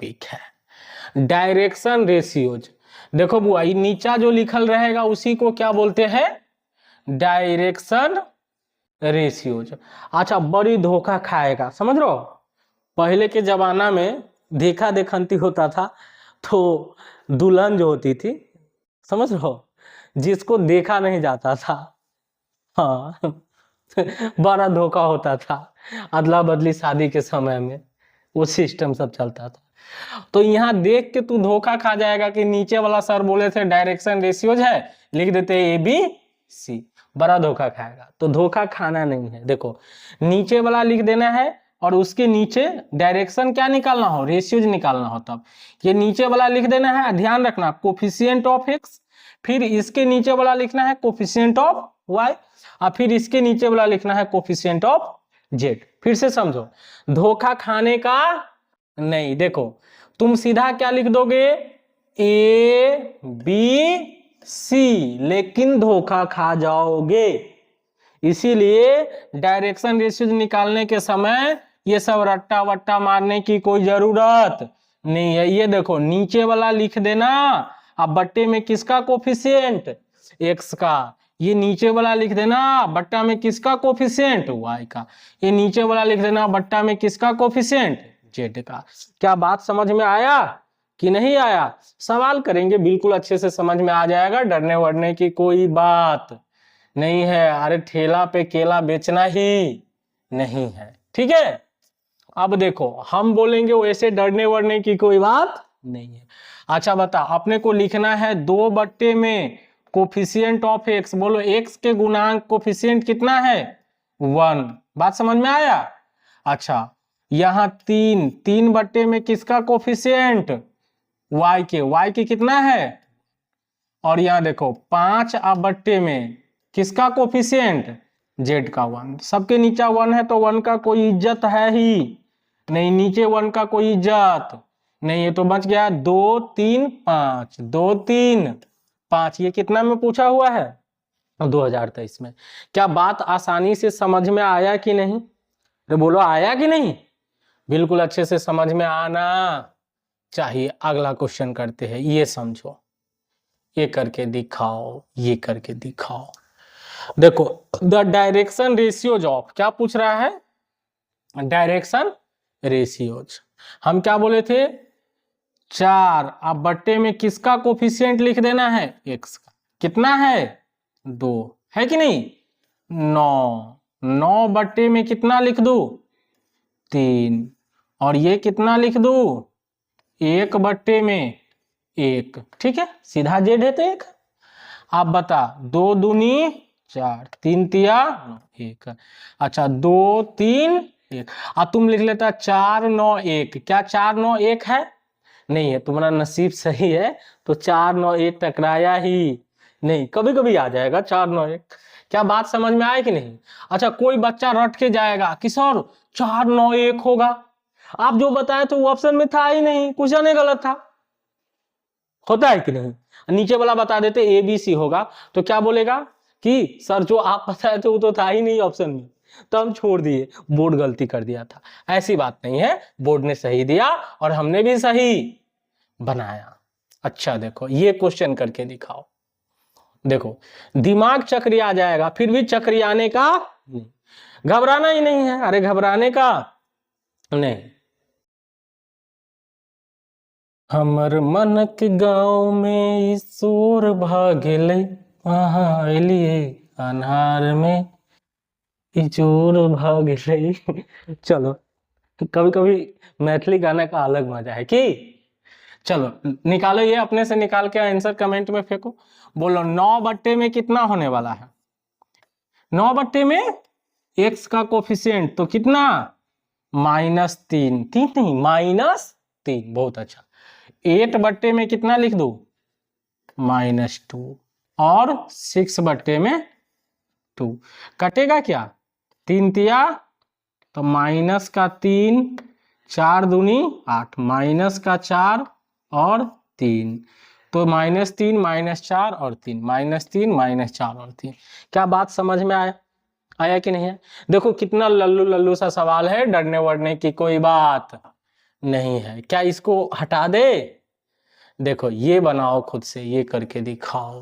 Topic है direction ratios. देखो बुआ, नीचा जो लिखल रहेगा उसी को क्या बोलते हैं, डायरेक्शन रेशियोज। अच्छा, बड़ी धोखा खाएगा, समझ रहे हो। पहले के जमाना में देखा देखंती होता था, तो दुल्हन जो होती थी, समझ रहे हो, जिसको देखा नहीं जाता था, हाँ बड़ा धोखा होता था। अदला बदली शादी के समय में वो सिस्टम सब चलता था। तो यहाँ देख के तू धोखा खा जाएगा कि नीचे वाला सर बोले थे डायरेक्शन रेशियोज है, लिख देते ABC, बड़ा धोखा खाएगा। तो धोखा खाना नहीं है। देखो, नीचे वाला लिख देना है और उसके नीचे डायरेक्शन क्या निकालना हो, रेशियोज निकालना हो। तब ये नीचे वाला लिख देना है, ध्यान रखना, कोफिशिएंट ऑफ x, फिर इसके नीचे वाला लिखना है कोफिशिएंट ऑफ y, और फिर इसके नीचे वाला लिखना है कोफिशिएंट ऑफ z। फिर से समझो, धोखा खाने का नहीं। देखो, तुम सीधा क्या लिख दोगे, ABC, लेकिन धोखा खा जाओगे। इसीलिए डायरेक्शन रेशियोज निकालने के समय ये सब रट्टा वट्टा मारने की कोई जरूरत नहीं है। ये देखो, नीचे वाला लिख देना, अब बट्टे में किसका कोफिशिएंट, x का। ये नीचे वाला लिख देना, बट्टा में किसका कोफिशिएंट, y का। ये नीचे वाला लिख देना, बट्टा में किसका कोफिशिएंट, z का। क्या बात समझ में आया कि नहीं आया? सवाल करेंगे, बिल्कुल अच्छे से समझ में आ जाएगा, डरने वरने की कोई बात नहीं है। अरे ठेला पे केला बेचना ही नहीं है, ठीक है। अब देखो, हम बोलेंगे वैसे डरने वरने की कोई बात नहीं है। अच्छा बता, अपने को लिखना है 2 बट्टे में कोफिशिएंट ऑफ x। बोलो, x के गुणांक कोफिशिएंट कितना है, 1। बात समझ में आया? अच्छा, यहाँ 3 बट्टे में किसका कोफिशिएंट, y के कितना है, और यहाँ देखो 5 बट्टे में किसका कोफिशिएंट, z का 1। सबके नीचे 1 है तो 1 का कोई इज्जत है ही नहीं, नीचे 1 का कोई इज्जत नहीं है। तो बच गया 2 3 5, 2 3 5। ये कितना में पूछा हुआ है, 2023 में। क्या बात आसानी से समझ में आया कि नहीं? तो बोलो, आया कि नहीं? बिल्कुल अच्छे से समझ में आना चाहिए। अगला क्वेश्चन करते हैं, ये समझो, ये करके दिखाओ, ये करके दिखाओ। देखो, द डायरेक्शन रेशियोज ऑफ, क्या पूछ रहा है, डायरेक्शन रेशियोज। हम क्या बोले थे, 4, अब बट्टे में किसका कोफिशिएंट लिख देना है, x का। कितना है, 2, है कि नहीं। 9 बट्टे में कितना लिख दू, 3, और ये कितना लिख दू, 1 बट्टे में 1, ठीक है, सीधा जेड है तो 1। आप बता, 2 दूनी 4, 3 तिया 1। अच्छा, 2 3 1, अब तुम लिख लेता 4 9 1। क्या 4 9 1 है? नहीं है। तुम्हारा नसीब सही है, तो 4 9 1 टकराया ही नहीं। कभी कभी आ जाएगा 4 9 1। क्या बात समझ में आए कि नहीं? अच्छा, कोई बच्चा रट के जाएगा कि सर 4 9 1 होगा, आप जो बताए तो वो ऑप्शन में था ही नहीं, क्वेश्चन ही गलत था। होता है कि नहीं? नीचे वाला बता देते ABC होगा, तो क्या बोलेगा कि सर जो आप बताए थे वो तो था ही नहीं ऑप्शन में, तो हम छोड़ दिए, बोर्ड गलती कर दिया था। ऐसी बात नहीं है, बोर्ड ने सही दिया और हमने भी सही बनाया। अच्छा देखो, ये क्वेश्चन करके दिखाओ। देखो, दिमाग चक्रिया जाएगा, फिर भी चक्रियाने का नहीं, घबराना ही नहीं है। अरे घबराने का नहीं। हमर मन के गांव में ईश्वर भागले, लिए अन्हार में इजोर भागले। चलो, कभी कभी मैथिली गाना का अलग मजा है कि। चलो निकालो, ये अपने से निकाल के आंसर कमेंट में फेंको। बोलो, 9 बट्टे में कितना होने वाला है, 9 बट्टे में x का कोफिशिएंट तो कितना, -3। 3 नहीं, -3। बहुत अच्छा। 8 बट्टे में कितना लिख दू, -2, और 6 बट्टे में 2। कटेगा क्या, 3 तिया तो -3, 4 दूनी 8, -4 और 3, तो -3 -4 और 3, -3 -4 और 3। क्या बात समझ में आया कि नहीं है? देखो कितना लल्लू लल्लू सा सवाल है, डरने वरने की कोई बात नहीं है। क्या इसको हटा दे? देखो ये बनाओ खुद से, ये करके दिखाओ।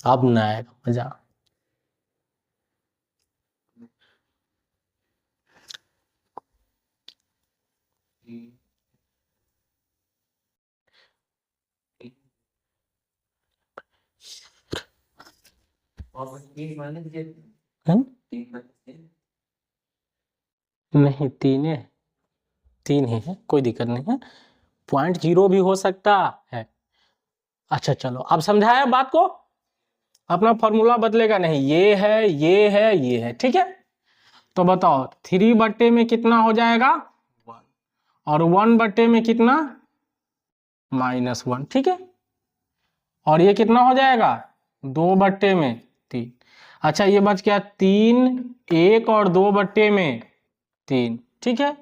अब ना आएगा मजा। नहीं, तीन ही है, कोई दिक्कत नहीं है। 0.0 भी हो सकता है। अच्छा चलो, अब समझाया बात को। अपना फॉर्मूला बदलेगा नहीं, ये है, ये है, ये है, ठीक है। तो बताओ 3 में कितना हो जाएगा? 1। और 1 में कितना? -1, ठीक है। और ये कितना हो जाएगा? 2 में 3। अच्छा ये बच गया 3, 1 और 2 में 3, ठीक है।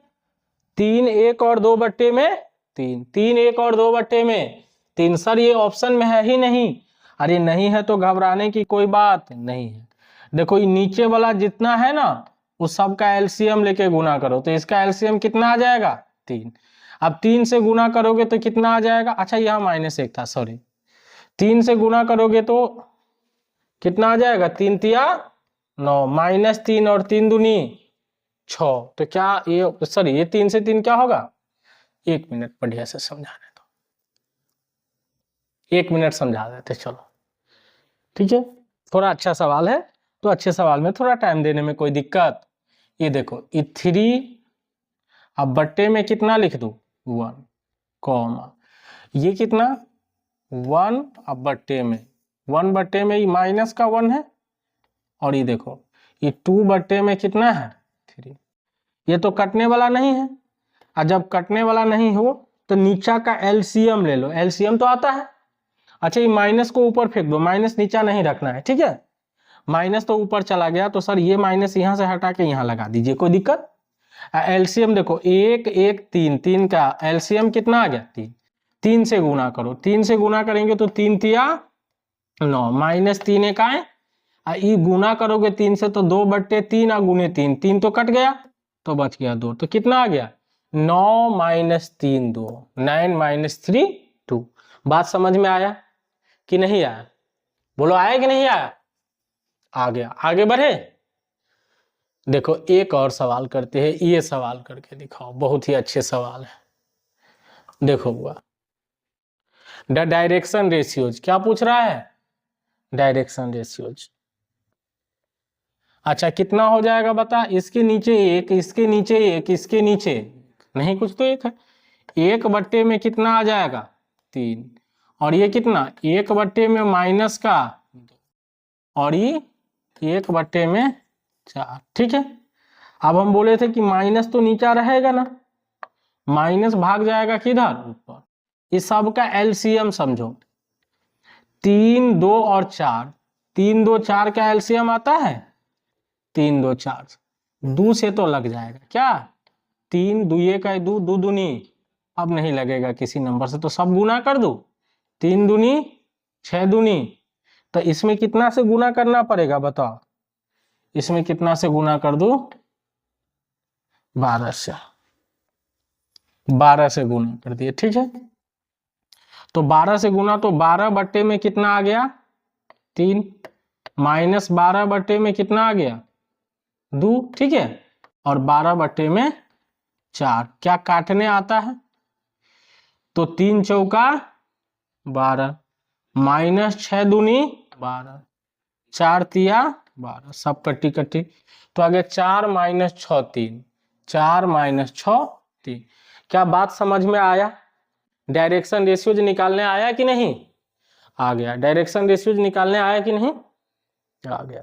3, 1 और 2 में 3, 3, 1 और 2 में 3। सर ये ऑप्शन में है ही नहीं। अरे नहीं है तो घबराने की कोई बात नहीं है। देखो ये नीचे वाला जितना है ना, उस सब का एलसीएम लेके गुना करो, तो इसका एलसीएम कितना आ जाएगा? 3। अब 3 से गुना करोगे तो कितना आ जाएगा? अच्छा यहाँ -1 था, सॉरी। 3 से गुना करोगे तो कितना आ जाएगा? 3 तिया 9, -3 और 3 दूनी 6। तो क्या ये, सॉरी, ये 3 से 3 क्या होगा? 1 मिनट बढ़िया से समझाने दो, 1 मिनट समझा देते चलो, ठीक है। थोड़ा अच्छा सवाल है तो अच्छे सवाल में थोड़ा टाइम देने में कोई दिक्कत। ये देखो ये 3, अब बट्टे में कितना लिख दू? 1, कॉमा ये कितना? 1, अब बट्टे में 1 में ये माइनस का 1 है। और ये देखो ये 2 में कितना है? 3। ये तो कटने वाला नहीं है, और जब कटने वाला नहीं हो तो नीचा का एलसीएम ले लो, एलसीएम तो आता है। अच्छा ये माइनस को ऊपर फेंक दो, माइनस नीचा नहीं रखना है, ठीक है। माइनस तो ऊपर चला गया तो सर ये माइनस यहां से हटा के यहां लगा दीजिए, कोई दिक्कत। एलसीएम देखो 1, 1, 3, 3 का एलसीएम कितना आ गया? 3। 3 से गुना करो, 3 से गुना करेंगे तो 3 तिया 9, -3 एक आए, ये गुना करोगे 3 से तो 2/3 और गुने 3, 3 तो कट गया तो बच गया 2, तो कितना आ गया? 9 -3 2, 9 -3 2। बात समझ में आया कि नहीं आया? बोलो आया कि नहीं आया? आ गया। आगे बढ़े। देखो एक और सवाल करते हैं, ये सवाल करके दिखाओ, बहुत ही अच्छे सवाल है। देखो हुआ द डायरेक्शन रेशियोज, क्या पूछ रहा है? Direction ratios. अच्छा कितना हो जाएगा बता? इसके नीचे 1, इसके नीचे 1, इसके नीचे नहीं, कुछ तो 1 है। 1 में कितना आ जाएगा? 3। और ये कितना? 1 में माइनस का 2, और ये 1 में 4, ठीक है। अब हम बोले थे कि माइनस तो नीचा रहेगा ना, माइनस भाग जाएगा किधर? ऊपर। इस सब का एलसीएम समझो, 3, 2 और 4, 3, 2, 4 का एलसीएम आता है 3, 2, 4। 2 से तो लग जाएगा क्या? 3 दुए का 2, 2 दूनी, अब नहीं लगेगा किसी नंबर से, तो सब गुना कर दो। 3 दूनी 6 दूनी, तो इसमें कितना से गुना करना पड़ेगा बताओ? इसमें कितना से गुना कर दो? 12 से। 12 से गुना कर दिए, ठीक है। तो 12 से गुना, तो 12 में कितना आ गया? 3, -12 में कितना आ गया? 2, ठीक है। और 12 में 4, क्या काटने आता है? तो 3 चौका 12, -6 दूनी 12, 4 तिया 12, सब कट्टी कट्टी, तो आ गया 4 -6 3, 4 -6 3। क्या बात समझ में आया? डायरेक्शन रेशियोज निकालने आया कि नहीं? आ गया। डायरेक्शन रेशियोज निकालने आया कि नहीं? आ गया,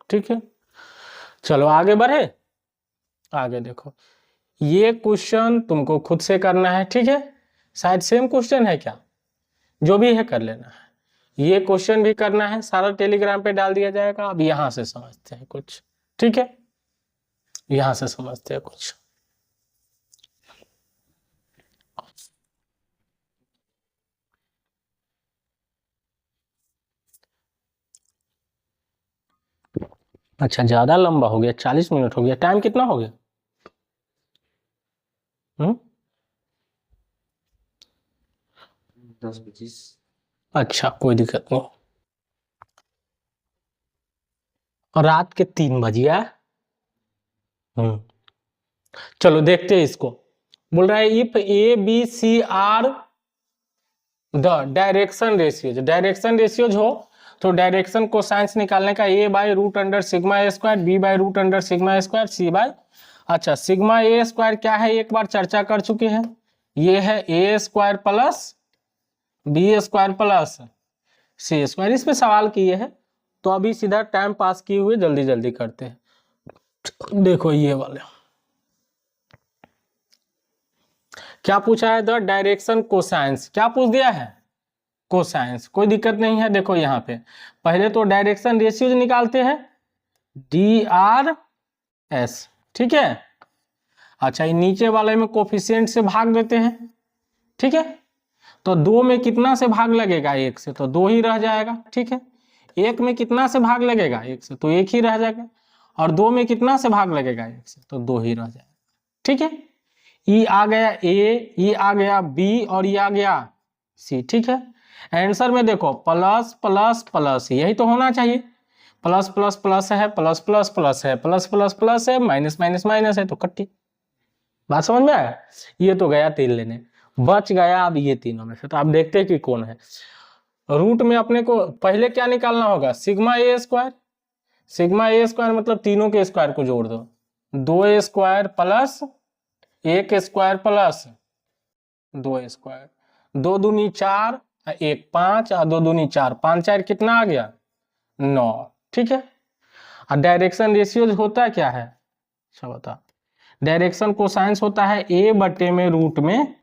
ठीक है। चलो आगे बढ़े। आगे देखो, ये क्वेश्चन तुमको खुद से करना है, ठीक है। शायद सेम क्वेश्चन है, क्या जो भी है कर लेना है। ये क्वेश्चन भी करना है, सारा टेलीग्राम पे डाल दिया जाएगा। अब यहां से समझते हैं कुछ, ठीक है। यहां से समझते हैं कुछ। अच्छा ज्यादा लंबा हो गया, 40 मिनट हो गया। टाइम कितना हो गया? हम्म 10-25। अच्छा, कोई दिक्कत नहीं। और रात के 3 बज गया। चलो देखते हैं इसको। बोल रहा है if A B C are the direction ratios हो तो डायरेक्शन को साइंस निकालने का A by root under sigma A square, B by root under sigma A square, C by, अच्छा सिग्मा ए स्क्वायर क्या है एक बार चर्चा कर चुके हैं, ये है A square plus B square plus C square. इस पे सवाल किए हैं तो अभी सीधा टाइम पास किए हुए जल्दी जल्दी करते हैं। देखो ये वाले क्या पूछा है, द डायरेक्शन कोसाइंस, क्या पूछ दिया है कोसाइंस, कोई दिक्कत नहीं है। देखो यहाँ पे पहले तो डायरेक्शन रेशियोज निकालते हैं डी आर एस, ठीक है। अच्छा ये नीचे वाले में कोफिशिएंट से भाग देते हैं, ठीक है। तो 2 में कितना से भाग लगेगा, 1 से, तो 2 ही रह जाएगा, ठीक है। 1 में कितना से भाग लगेगा, 1 से, तो 1 ही रह जाएगा। और 2 में कितना से भाग लगेगा, 1 से, तो 2 ही रह जाएगा, ठीक है। ई आ गया ए, ई आ गया बी और ये आ गया सी, ठीक है। आंसर में देखो प्लस प्लस प्लस, यही तो होना चाहिए। प्लस प्लस प्लस है, प्लस प्लस प्लस है, प्लस प्लस प्लस है, माइनस माइनस माइनस है, तो कट्टी। बात समझ में आया। ये तो गया 3 लेने, बच गया अब ये तीनों में से। तो आप देखते हैं कि कौन है। रूट में अपने को पहले क्या निकालना होगा, sigma A square. Sigma A square मतलब तीनों के स्क्वायर को जोड़ दो, 2 square plus 1 square plus 2 square, 2 दूनी 4, 1 5 और 2 दूनी 4, 5 4 कितना आ गया 9, ठीक है। और डायरेक्शन रेशियोज होता क्या है, अच्छा बता, डायरेक्शन कोसाइंस होता है ए बटे में रूट में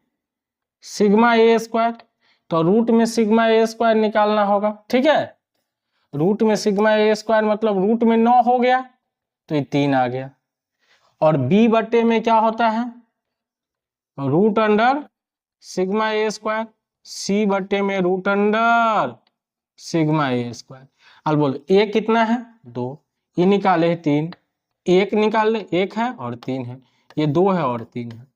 सिग्मा ए स्क्वायर। तो रूट में सिग्मा ए स्क्वायर निकालना होगा, ठीक है। रूट में सिग्मा ए स्क्वायर मतलब रूट में 9 हो गया तो ये 3 आ गया। और बी बटे में क्या होता है, root under sigma A square, सी बटे में root under sigma A square. अब बोलो ए कितना है 2, ये निकाले 3, 1 निकाल ले, 1 है और 3 है, ये 2 है और 3 है,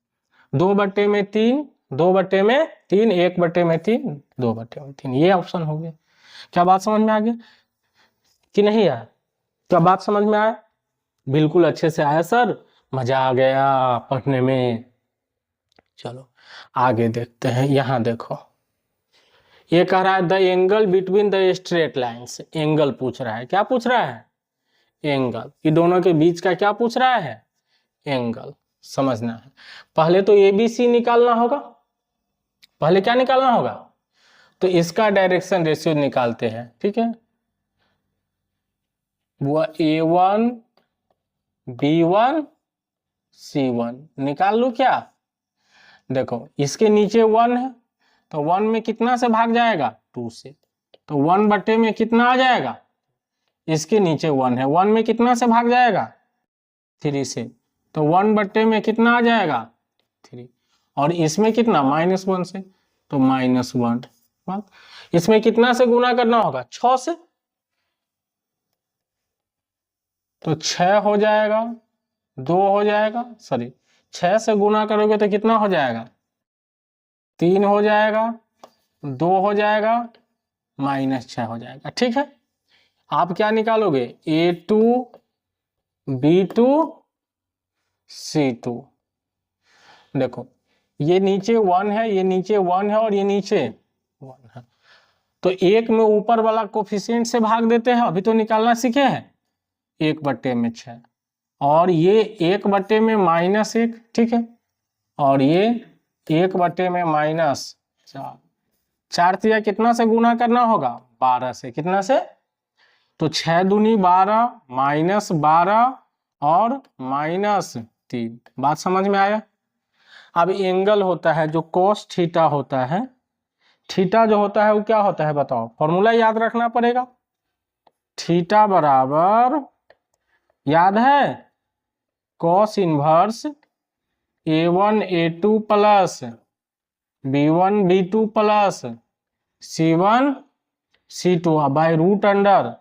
2 बटे में 3, 2 बटे में 3, 1 बटे में 3, 2 बटे में 3, ये ऑप्शन हो गया। क्या बात समझ में आ गया कि नहीं आया, क्या बात समझ में आया, बिल्कुल अच्छे से आया सर, मजा आ गया पढ़ने में। चलो आगे देखते हैं। यहां देखो ये कह रहा है the angle between the straight lines, angle पूछ रहा है, क्या पूछ रहा है एंगल, ये दोनों के बीच का क्या पूछ रहा है एंगल, समझना है। पहले तो ABC निकालना होगा, पहले क्या निकालना होगा, तो इसका डायरेक्शन रेशियो निकालते हैं, ठीक है। वो A1 B1 C1 निकाल लू क्या, देखो इसके नीचे 1 है तो 1 में कितना से भाग जाएगा 2 से, तो 1 बटे में कितना आ जाएगा, इसके नीचे 1 है, 1 में कितना से भाग जाएगा 3 से, तो 1 बटे में कितना आ जाएगा 3, और इसमें कितना -1 से, तो -1, इसमें कितना से गुना करना होगा 6 से, तो 6 हो जाएगा, 2 हो जाएगा, सॉरी 6 से गुना करोगे तो कितना हो जाएगा 3 हो जाएगा, 2 हो जाएगा, -6 हो जाएगा, ठीक है। आप क्या निकालोगे A2 B2 C2, देखो ये नीचे 1 है, ये नीचे 1 है और ये नीचे 1 है, तो 1 में ऊपर वाला कोफिशिएंट से भाग देते हैं, अभी तो निकालना सीखे हैं, 1 बटे में 6, और ये 1 बटे में -1, ठीक है, और ये 1 बटे में -4, 4 तिया कितना से गुना करना होगा 12 से, कितना से, तो 6 दूनी 12, -12 और -3, बात समझ में आया। अब एंगल होता है जो cos थीटा होता है, थीटा जो होता है वो क्या होता है बताओ, फॉर्मूला याद रखना पड़ेगा, थीटा बराबर याद है cos inverse A1 A2 plus B1 B2 plus C1 C2 by root under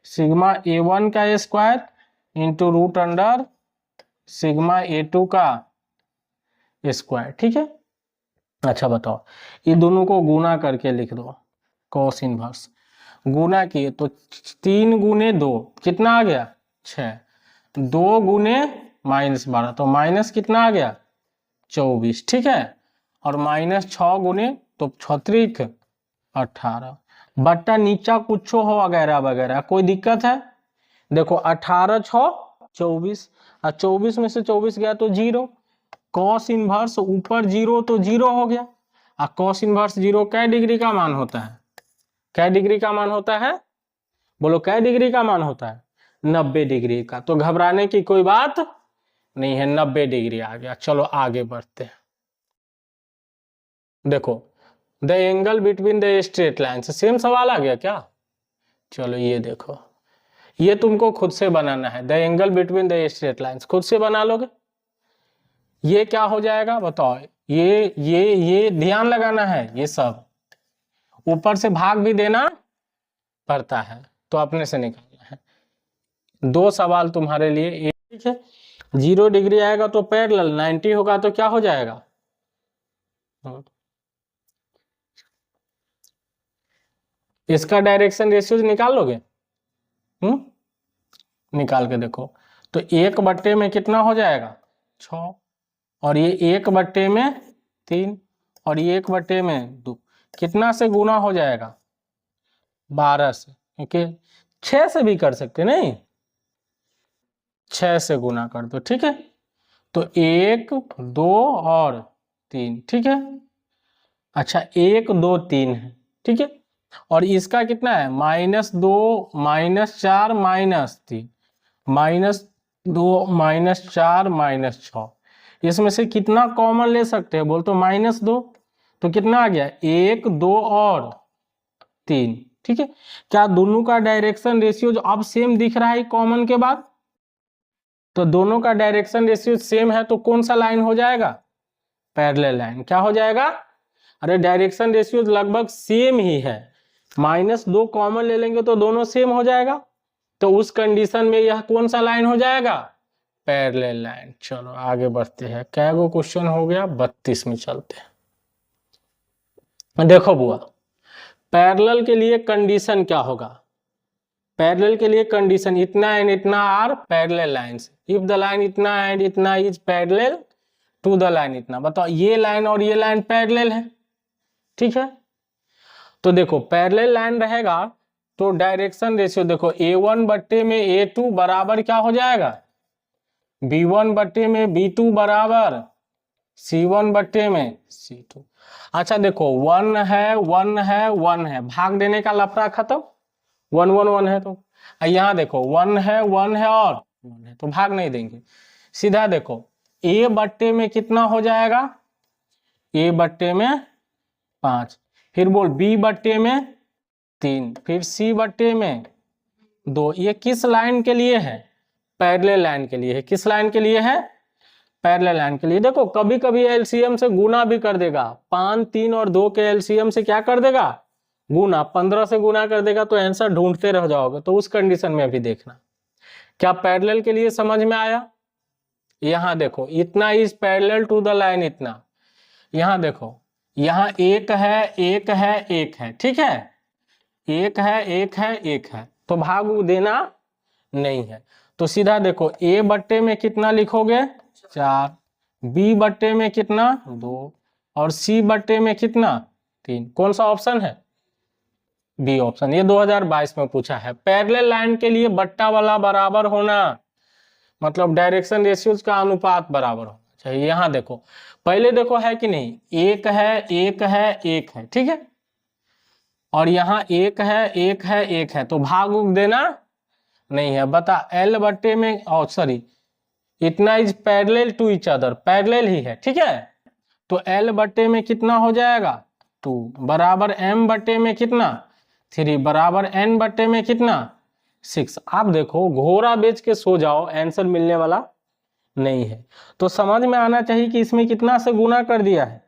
sigma A1 का square into root under sigma A2 का स्क्वायर, ठीक है। अच्छा बताओ, ये दोनों को गुना करके लिख दो, कॉस इनवर्स गुना किए तो 3 गुने 2 कितना आ गया 6, 2 गुने -12 तो माइनस कितना आ गया 24, ठीक है। और -6 गुने तो 6 18 बट्टा नीचा कुछ हो वगैरह वगैरह, कोई दिक्कत है। देखो 18 6 24 और 24 में से 24 गया तो 0, कॉस इनवर्स ऊपर 0 तो 0 हो गया। और कॉस इनवर्स 0 कै डिग्री का मान होता है, कै डिग्री का मान होता है, बोलो कै डिग्री का मान होता है 90 डिग्री का। तो घबराने की कोई बात नहीं है, 90 डिग्री आ गया। चलो आगे बढ़ते हैं। देखो the angle between the straight lines, same सवाल आ गया क्या। चलो ये देखो, ये तुमको खुद से बनाना है, the angle between the straight lines खुद से बना लोगे। ये क्या हो जाएगा बताओ, ये ध्यान लगाना है, ये सब ऊपर से भाग भी देना पड़ता है तो अपने से निकालना है। 2 सवाल तुम्हारे लिए, ठीक है। 0 डिग्री आएगा तो पैरेलल, 90 होगा तो क्या हो जाएगा, इसका डायरेक्शन रेशियो निकाल लोगे। निकाल के देखो तो 1/, में कितना हो जाएगा 6, और ये 1/, में 3, और ये 1/, में 2, कितना से गुना हो जाएगा 12 से, क्योंकि 6 से भी कर सकते नहीं, 6 से गुना कर दो, ठीक है। तो 1 2 और 3, ठीक है। अच्छा 1 2 3 है, ठीक है। और इसका कितना है -2 -4 -3, -2 -4 -6, इसमें से कितना कॉमन ले सकते हैं बोल तो -2, तो कितना आ गया 1 2 और 3, ठीक है। क्या दोनों का डायरेक्शन रेशियो जो अब सेम दिख रहा है कॉमन के बाद, तो दोनों का डायरेक्शन रेशियो सेम है तो कौन सा लाइन हो जाएगा पैरेलल लाइन। क्या हो जाएगा, अरे डायरेक्शन रेशियो लगभग सेम ही है, -2 कॉमन ले लेंगे तो दोनों सेम हो जाएगा, तो उस कंडीशन में यह कौन सा लाइन हो जाएगा पैरेलल लाइन। चलो आगे बढ़ते हैं, क्या गो क्वेश्चन हो गया 32 में चलते हैं। देखो बुआ, पैरेलल के लिए कंडीशन क्या होगा, पैरेलल के लिए कंडीशन इतना एंड इतना are parallel lines, if the line इतना एंड इतना is parallel to the line इतना। बताओ ये लाइन और ये लाइन पैरेलल है, ठीक है। तो देखो पैरेलल लाइन रहेगा तो डायरेक्शन रेशियो देखो A1 में A2 बराबर क्या हो जाएगा B1 में B2 बराबर C1 में C2। अच्छा देखो 1 है 1 है 1 है, भाग देने का लफड़ा खत्म, 1 1 1 है तो यहाँ देखो 1 है 1 है और 1 है तो भाग नहीं देंगे, सीधा देखो A/, में कितना हो जाएगा A/, में 5, फिर बोल B/, में 3, फिर C/, में 2। ये किस लाइन के लिए है पैरेलल लाइन के लिए है, किस लाइन के लिए है पैरेलल लाइन के लिए। देखो कभी कभी एलसीएम से गुना भी कर देगा, 5 3 और 2 के एलसीएम से क्या कर देगा गुना, 15 से गुना कर देगा तो आंसर ढूंढते रह जाओगे, तो उस कंडीशन में भी देखना। क्या पैरेलल के लिए समझ में आया। यहाँ देखो इतना is parallel to the line इतना, यहाँ देखो यहाँ 1 है 1 है 1 है, ठीक है, 1 है 1 है 1 है तो भाग देना नहीं है, तो सीधा देखो A/, में कितना लिखोगे 4, B/, में कितना 2 और C/, में कितना 3। कौन सा ऑप्शन है बी ऑप्शन, ये 2022 में पूछा है। पैरेलल लाइन के लिए बट्टा वाला बराबर होना मतलब डायरेक्शन रेशियोज का अनुपात बराबर होना चाहिए। यहाँ देखो पहले देखो है कि नहीं 1 है 1 है 1 है, ठीक है, और यहाँ 1 है 1 है 1 है तो भाग उग देना नहीं है। बता L/, में सॉरी इतना is parallel to each other, parallel ही है, ठीक है, तो L/, में कितना हो जाएगा 2 बराबर M/, में कितना 3 बराबर N/, में कितना 6। आप देखो घोड़ा बेच के सो जाओ, आंसर मिलने वाला नहीं है। तो समझ में आना चाहिए कि इसमें कितना से गुना कर दिया है,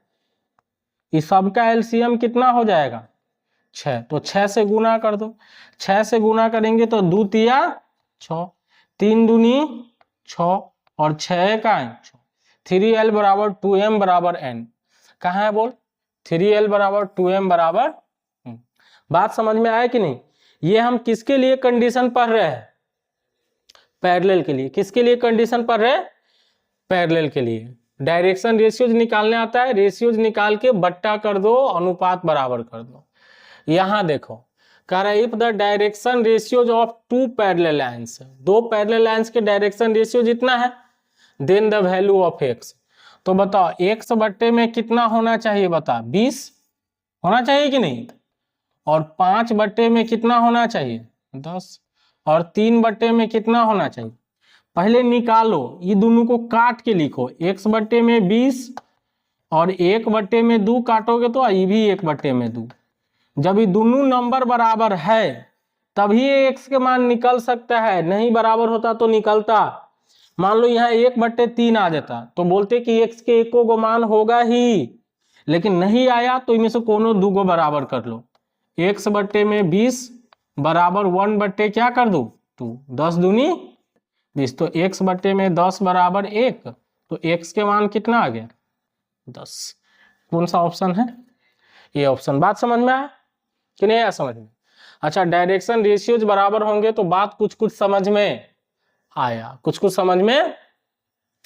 इस सब का एलसीएम कितना हो जाएगा 6, तो 6 से गुना कर दो, 6 से गुना करेंगे तो 2 तिया 6, 3 दूनी 6 और 6 का 6, 3l बराबर 2m बराबर n। कहाँ है बोल? 3l बराबर 2m बराबर बात समझ में आया कि नहीं? ये हम किसके लिए कंडीशन पढ़ रहे हैं? पैरेलल के लिए। किसके लिए कंडीशन पढ़ रहे हैं? पैरेलल के लिए। डायरेक्शन रेशियोज निकालने आता है, रेशियोज निकाल के बट्टा कर दो, अनुपात बराबर कर दो। यहां देखो कह रहा है if the direction ratios of two parallel lines, दो पैरेलल लाइंस के डायरेक्शन रेशियो जितना है, then the value of x। तो बताओ x बट्टे में कितना होना चाहिए? बता 20 होना चाहिए कि नहीं? और 5 बट्टे में कितना होना चाहिए? 10। और 3 बट्टे में कितना होना चाहिए? पहले निकालो, ये दोनों को काट के लिखो। x बट्टे में 20 और 1 बट्टे में 2 काटोगे तो ये भी 1 बट्टे में 2। जब ये दोनों नंबर बराबर है तभी x के मान निकल सकता है, नहीं बराबर होता तो निकलता। मान लो यहाँ 1/3 आ जाता तो बोलते कि x के एको गो मान होगा ही, लेकिन नहीं आया तो इनमें से कोनो दो गो बराबर कर लो। x बट्टे में 20 बराबर 1 बट्टे क्या कर दो? 2। 10 दूनी 20। तो x बट्टे में 10 बराबर 1। तो x के मान कितना आ गया? 10। कौन सा ऑप्शन है? ये ऑप्शन। बात समझ में आया कि नहीं आया समझ में? अच्छा, डायरेक्शन रेशियोज बराबर होंगे तो बात कुछ कुछ समझ में आया, कुछ कुछ समझ में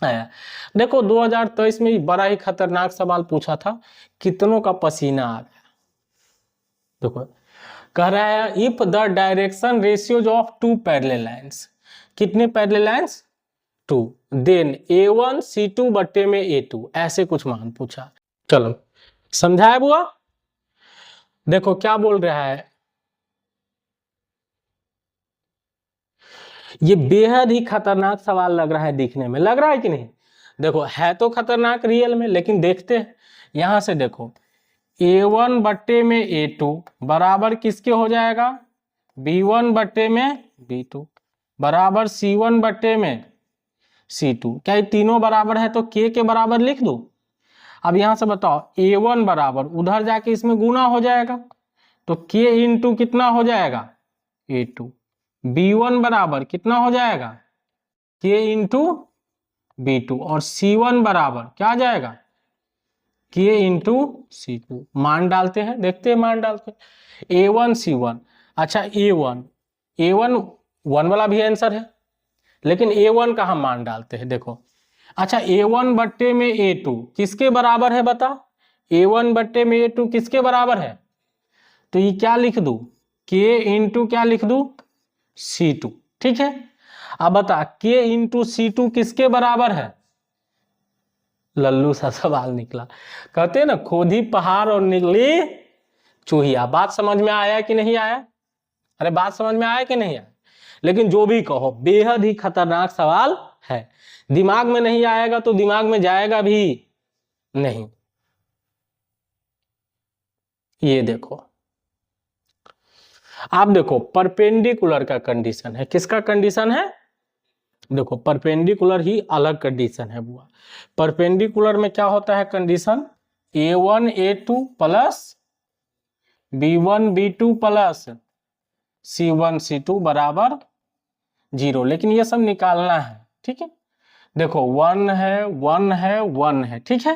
आया। देखो 2023 में बड़ा ही खतरनाक सवाल पूछा था, कितनों का पसीना आ गया। देखो कह रहा है if the direction ratios of two parallel lines, कितने parallel lines? 2, then a1 c2 बट्टे में a2, ऐसे कुछ मान पूछा। चलो समझाया बुआ? देखो क्या बोल रहा है, ये बेहद ही खतरनाक सवाल लग रहा है दिखने में, लग रहा है कि नहीं? देखो है तो खतरनाक रियल में, लेकिन देखते हैं। यहां से देखो a1 बट्टे में a2 बराबर किसके हो जाएगा? b1 बट्टे में b2 बराबर c1 बट्टे में c2। क्या ये तीनों बराबर है तो k के बराबर लिख दो। अब यहां से बताओ a1 बराबर उधर जाके इसमें गुना हो जाएगा तो k इंटू कितना हो जाएगा? a2। b1 बराबर कितना हो जाएगा? k into b2। और c1 बराबर क्या आ जाएगा? k into c2। मान डालते हैं, देखते हैं मान डालते हैं। a1 c1। अच्छा a1 1 वाला भी आंसर है, लेकिन a1 का हम मान डालते हैं। देखो अच्छा a1 बट्टे में a2 किसके बराबर है? बता a1 बट्टे में a2 किसके बराबर है? तो ये क्या लिख दूं? k इंटू क्या लिख दूं? c2। ठीक है, अब बता k इंटू c2 किसके बराबर है? लल्लू सा सवाल निकला। कहते हैं ना खोदी पहाड़ और निकली चूहिया। बात समझ में आया कि नहीं आया? अरे बात समझ में आया कि नहीं आया? लेकिन जो भी कहो बेहद ही खतरनाक सवाल है। दिमाग में नहीं आएगा तो दिमाग में जाएगा भी नहीं। ये देखो, आप देखो परपेंडिकुलर का कंडीशन है। किसका कंडीशन है? देखो परपेंडिकुलर ही अलग कंडीशन है बुआ। परपेंडिकुलर में क्या होता है condition? a1 a2 plus b1 b2 plus c1 c2 बराबर 0। लेकिन ये सब निकालना है, ठीक है। देखो 1 है 1 है 1 है, ठीक है,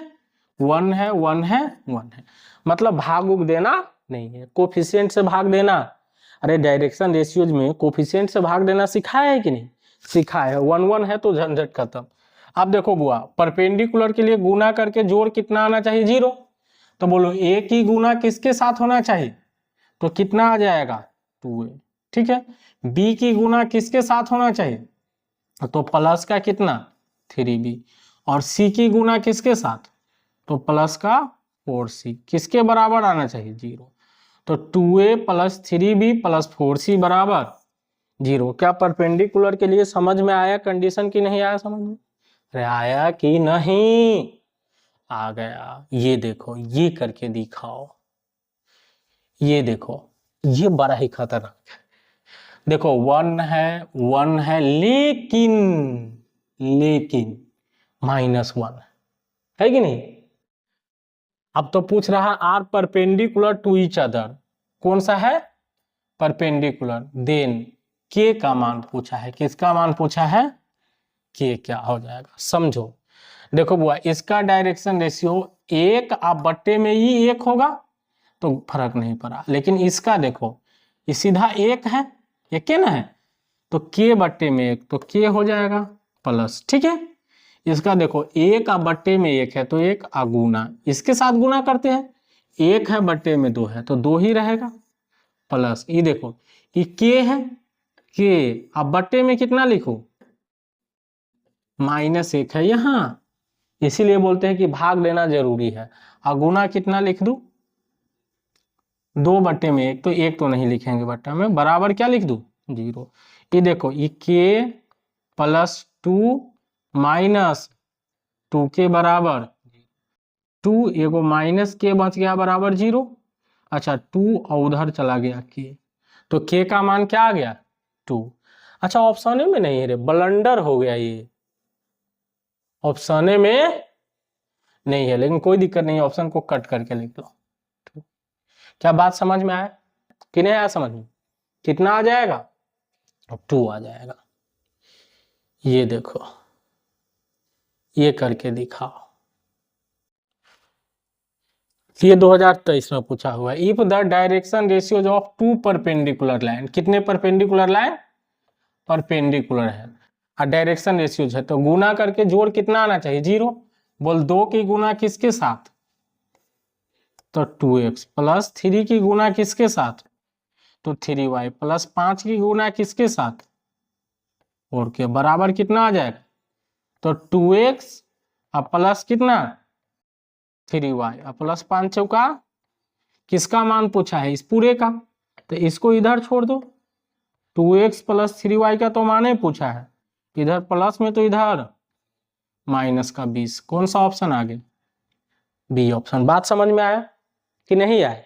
1 है 1 है 1 है, मतलब भाग उग देना नहीं है, कोफिशिएंट से भाग देना। अरे डायरेक्शन रेशियोज में कोफिशिएंट से भाग देना सिखाया है कि नहीं? सिखाया है। 1 1 है तो झंझट खत्म। अब देखो बुआ परपेंडिकुलर के लिए गुना करके जोड़ कितना आना चाहिए? 0। तो बोलो a की गुना किसके साथ होना चाहिए? तो कितना आ जाएगा? 2a। ठीक है, b की गुना किसके साथ होना चाहिए? तो प्लस का कितना? 3b। और c की गुना किसके साथ? तो प्लस का 4c। किसके बराबर आना चाहिए? 0। तो 2a plus 3b plus 4c बराबर 0। क्या परपेंडिकुलर के लिए समझ में आया कंडीशन की नहीं आया समझ में? अरे आया कि नहीं? आ गया। ये देखो ये करके दिखाओ, ये देखो ये बड़ा ही खतरनाक है। देखो 1 है लेकिन -1 है कि नहीं? अब तो पूछ रहा are perpendicular to each other, कौन सा है? परपेंडिकुलर। देन k का मान पूछा है। किसका मान पूछा है? k क्या हो जाएगा? समझो देखो बुआ, इसका डायरेक्शन रेशियो 1 आप बट्टे में ही 1 होगा तो फर्क नहीं पड़ा, लेकिन इसका देखो ये सीधा 1 है, ये के ना है, तो के बट्टे में 1 तो के हो जाएगा प्लस, ठीक है। इसका देखो 1 आप बट्टे में 1 है तो 1 गुना, इसके साथ गुना करते हैं, 1 है बट्टे में 2 है तो 2 ही रहेगा प्लस। ये देखो ये के है, के अब बट्टे में कितना लिखो, -1 है यहाँ, इसीलिए बोलते हैं कि भाग लेना जरूरी है। गुना कितना लिख दूं, 2 बट्टे में 1 तो 1 तो नहीं लिखेंगे बट्टा में, बराबर क्या लिख दूं 0। ये देखो ये के प्लस 2 माइनस 2 के बराबर 2, एगो माइनस के बच गया बराबर 0। अच्छा 2 और उधर चला गया के, तो के का मान क्या आ गया 2। अच्छा ऑप्शन में नहीं है रे, ब्लंडर हो गया, ये ऑप्शन में नहीं है, लेकिन कोई दिक्कत नहीं है, ऑप्शन को कट करके लिख लो। क्या बात समझ में आया कि नहीं आया समझ में? कितना आ जाएगा 2 आ जाएगा। ये देखो ये करके दिखाओ, ये 2023 में पूछा हुआ है। If the direction ratios of 2 perpendicular line, कितने परपेंडिकुलर लाइन, परपेंडिकुलर है और डायरेक्शन रेशियोज है, तो गुना करके जोड़ कितना आना चाहिए 0। बोल 2 की गुना किसके साथ, तो 2x प्लस 3 की गुना किसके साथ, तो 3y प्लस 5 की गुना किसके साथ, और के बराबर कितना आ जाएगा, तो 2x अब प्लस कितना 3y अब प्लस 5 चौका, किसका मान पूछा है, इस पूरे का, तो इसको इधर छोड़ दो, 2x प्लस 3y का तो मान ही पूछा है, इधर प्लस में तो इधर माइनस का 20, कौन सा ऑप्शन आ गया, बी ऑप्शन। बात समझ में आया कि नहीं आया,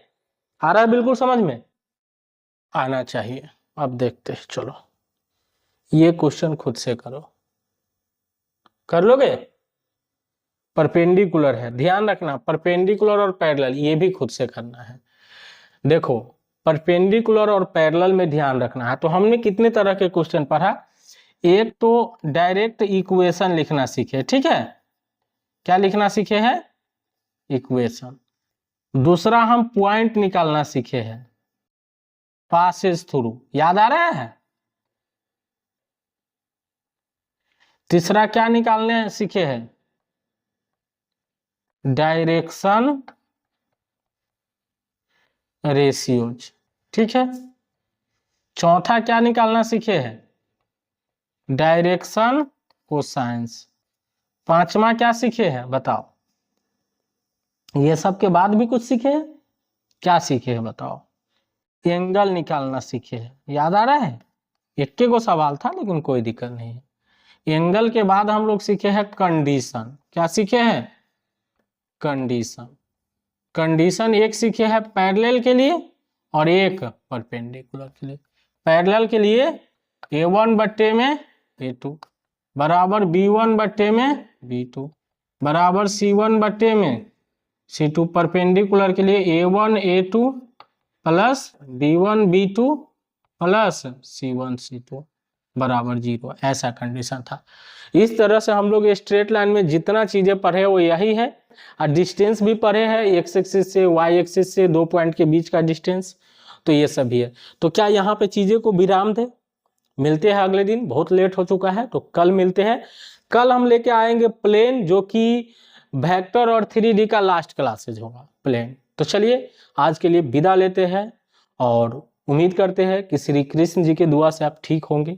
आ रहा है बिल्कुल समझ में, आना चाहिए। अब देखते हैं, चलो ये क्वेश्चन खुद से करो, कर लोगे, परपेंडिकुलर है, ध्यान रखना परपेंडिकुलर और पैरेलल ये भी खुद से करना है। देखो परपेंडिकुलर और पैरेलल में ध्यान रखना है। तो हमने कितने तरह के क्वेश्चन पढ़ा, एक तो डायरेक्ट इक्वेशन लिखना सीखे, ठीक है, क्या लिखना सीखे हैं, इक्वेशन। दूसरा हम पॉइंट निकालना सीखे हैं, पासेस थ्रू, याद आ रहा है। तीसरा क्या निकालने सीखे हैं, डायरेक्शन रेशियोज, ठीक है। चौथा क्या निकालना सीखे हैं, डायरेक्शन कोसाइंस। पांचवा क्या सीखे हैं बताओ, ये सब के बाद भी कुछ सीखे हैं, क्या सीखे हैं बताओ, एंगल निकालना सीखे हैं, याद आ रहा है, एक के को सवाल था लेकिन कोई दिक्कत नहीं है। एंगल के बाद हम लोग सीखे हैं कंडीशन, क्या सीखे हैं, कंडीशन। कंडीशन एक सीखे हैं पैरेलल के लिए और एक परपेंडिकुलर के लिए। पैरेलल के लिए a1 बट्टे में a2 बराबर b1 बट्टे में b2 बराबर c1 बट्टे में c2। परपेंडिकुलर के लिए a1 a2 plus b1 b2 plus c1 c2 बराबर 0, ऐसा कंडीशन था। इस तरह से हम लोग स्ट्रेट लाइन में जितना चीजें पढ़े वो यही है, और डिस्टेंस भी पढ़े हैं, एक्स एक्सिस से वाई एक्सिस से 2 पॉइंट के बीच का डिस्टेंस, तो ये सभी है। तो क्या यहाँ पे चीजें को विराम दे, मिलते हैं अगले दिन, बहुत लेट हो चुका है तो कल मिलते हैं। कल हम लेके आएंगे प्लेन, जो कि वेक्टर और 3D का लास्ट क्लासेज होगा प्लेन। तो चलिए आज के लिए विदा लेते हैं और उम्मीद करते हैं कि श्री कृष्ण जी के दुआ से आप ठीक होंगे।